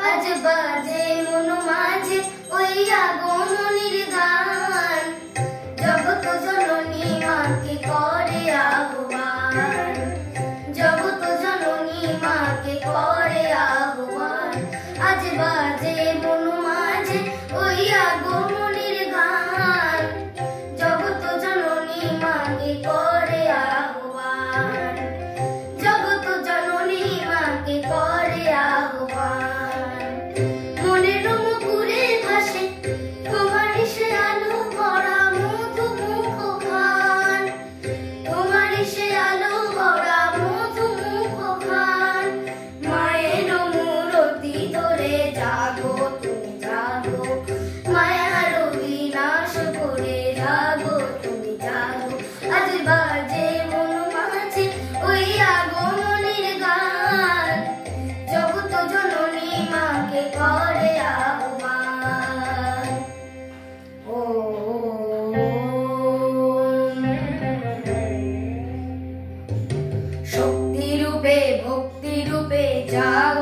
আজ বাজে মন মাঝে ওই আগমনীর গান, জগৎ জননী মাকে করে আহ্বান, জগৎ জননী মাকে করে আহ্বান। আজ বাজে মন মাঝে ওই আগমনীর গান, জগৎ জননী মাকে করে আহ্বান, জগৎ জননী মাকে করে আহ্বান। শক্তি রূপে ভক্তি রূপে জাগ